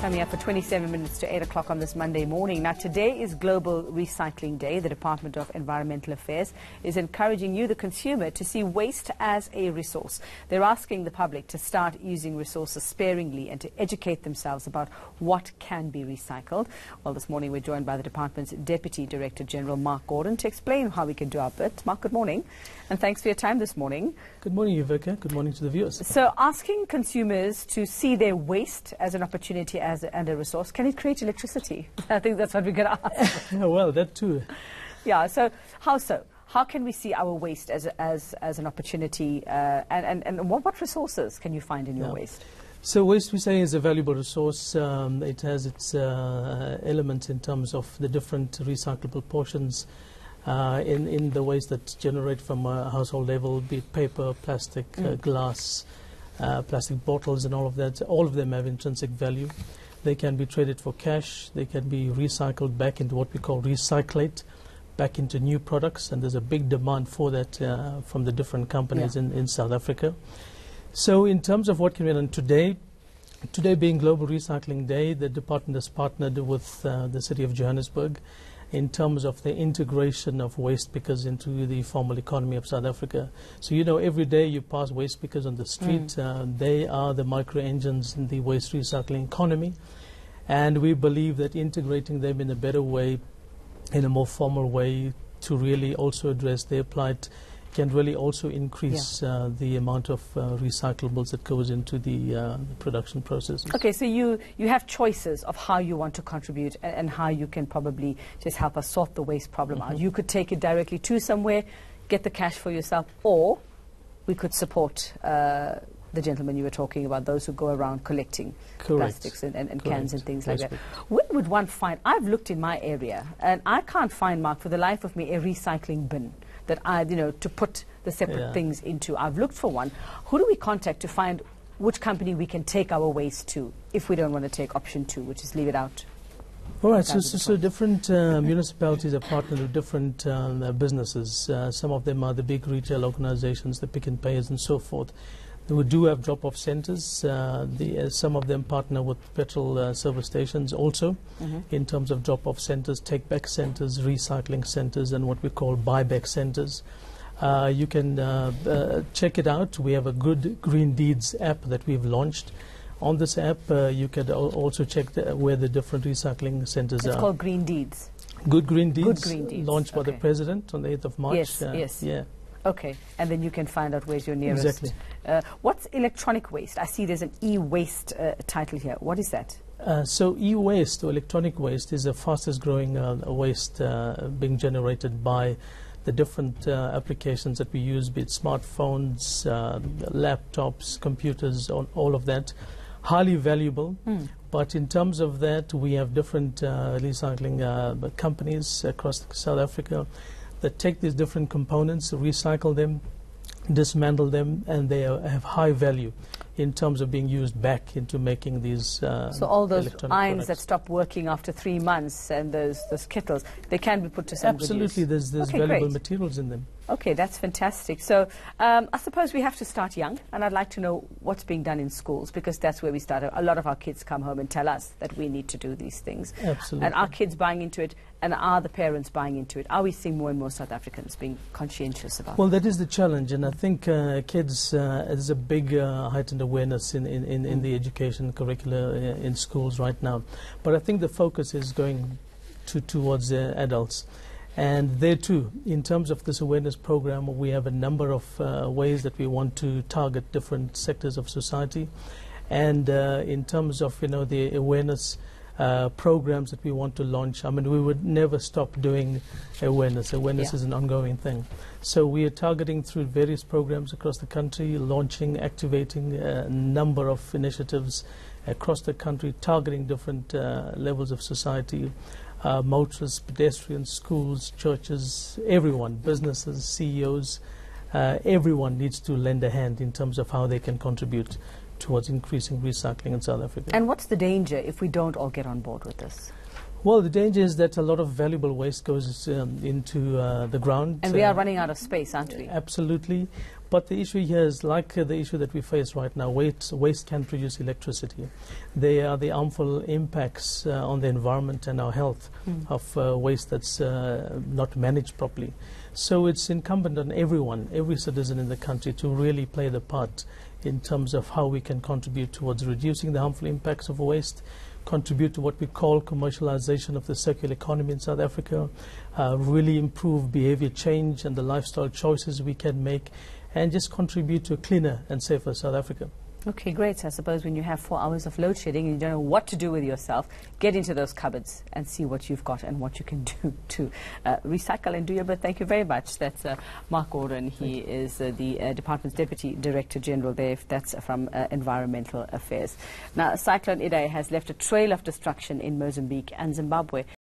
Coming up for 27 minutes to 8 o'clock on this Monday morning. Now, today is Global Recycling Day. The Department of Environmental Affairs is encouraging you, the consumer, to see waste as a resource. They're asking the public to start using resources sparingly and to educate themselves about what can be recycled. Well, this morning we're joined by the department's Deputy Director General, Mark Gordon, to explain how we can do our bit. Mark, good morning, and thanks for your time this morning. Good morning, Yuvika. Good morning to the viewers. So, asking consumers to see their waste as an opportunity and a resource, can it create electricity? I think that's what we're going to ask. Well, that too. Yeah, so how so? How can we see our waste as an opportunity, and what resources can you find in your waste? So waste, we say, is a valuable resource. It has its elements in terms of the different recyclable portions in the waste that's generated from a household level, be it paper, plastic, glass, plastic bottles and all of that. All of them have intrinsic value. They can be traded for cash. They can be recycled back into what we call recyclate, back into new products, and there's a big demand for that from the different companies in South Africa. So in terms of what can be done today being Global Recycling Day, the department has partnered with the City of Johannesburg in terms of the integration of waste pickers into the formal economy of South Africa. So you know, every day you pass waste pickers on the street. They are the micro-engines in the waste recycling economy, and we believe that integrating them in a better way, in a more formal way, to really also address their plight can really also increase the amount of recyclables that goes into the production processes. Okay, so you have choices of how you want to contribute and how you can probably just help us sort the waste problem out. You could take it directly to somewhere, get the cash for yourself, or we could support the gentleman you were talking about, those who go around collecting plastics and cans and things like that. Where would one find? I've looked in my area and I can't find, Mark, for the life of me, a recycling bin that to put the separate things into. I've looked for one. Who do we contact to find which company we can take our waste to if we don't want to take option 2, which is leave it out? All right, so different municipalities are partnered with different businesses. Some of them are the big retail organizations, the Pick n Pays and so forth. We do have drop-off centers. Some of them partner with petrol service stations also in terms of drop-off centers, take-back centers, recycling centers, and what we call buy-back centers. You can check it out. We have a good Green Deeds app that we've launched. On this app, you can also check where the different recycling centers are. It's called Green Deeds. Good Green Deeds. Good Green Deeds. Launched by the President on the 8th of March. Yes. Yeah. Okay, and then you can find out where's your nearest. Exactly. What's electronic waste? I see there's an e-waste title here. What is that? So e-waste or electronic waste is the fastest growing waste being generated by the different applications that we use, be it smartphones, laptops, computers, all of that. Highly valuable, but in terms of that, we have different recycling companies across South Africa that take these different components, recycle them, dismantle them, and they have high value in terms of being used back into making these so all those irons products that stop working after 3 months and those kettles, they can be put to some Absolutely, good use. there's valuable materials in them. Okay, that's fantastic. So I suppose we have to start young, and I'd like to know what's being done in schools, because that's where we start. A lot of our kids come home and tell us that we need to do these things. Absolutely. And are kids buying into it, and are the parents buying into it? Are we seeing more and more South Africans being conscientious about it? Well, that is the challenge, and I think kids, there's a big heightened awareness in the education curricula in schools right now. But I think the focus is going towards adults. And there too, in terms of this awareness program, we have a number of ways that we want to target different sectors of society. And in terms of the awareness programs that we want to launch, I mean, we would never stop doing awareness. Awareness is an ongoing thing. So we are targeting through various programs across the country, launching, activating a number of initiatives across the country, targeting different levels of society. Motorists, pedestrians, schools, churches, everyone, businesses, CEOs, everyone needs to lend a hand in terms of how they can contribute towards increasing recycling in South Africa. And what's the danger if we don't all get on board with this? Well, the danger is that a lot of valuable waste goes into the ground. And we are running out of space, aren't we? Absolutely. But the issue here is like the issue that we face right now. Waste can produce electricity. There are the harmful impacts on the environment and our health of waste that's not managed properly. So it's incumbent on everyone, every citizen in the country, to really play the part in terms of how we can contribute towards reducing the harmful impacts of waste, contribute to what we call commercialization of the circular economy in South Africa, really improve behavior change and the lifestyle choices we can make, and just contribute to a cleaner and safer South Africa. Okay, great. So I suppose when you have 4 hours of load shedding and you don't know what to do with yourself, get into those cupboards and see what you've got and what you can do to recycle and do your bit. Thank you very much. That's Mark Gordon. He is the department's Deputy Director General there. That's from Environmental Affairs. Now, Cyclone Idai has left a trail of destruction in Mozambique and Zimbabwe.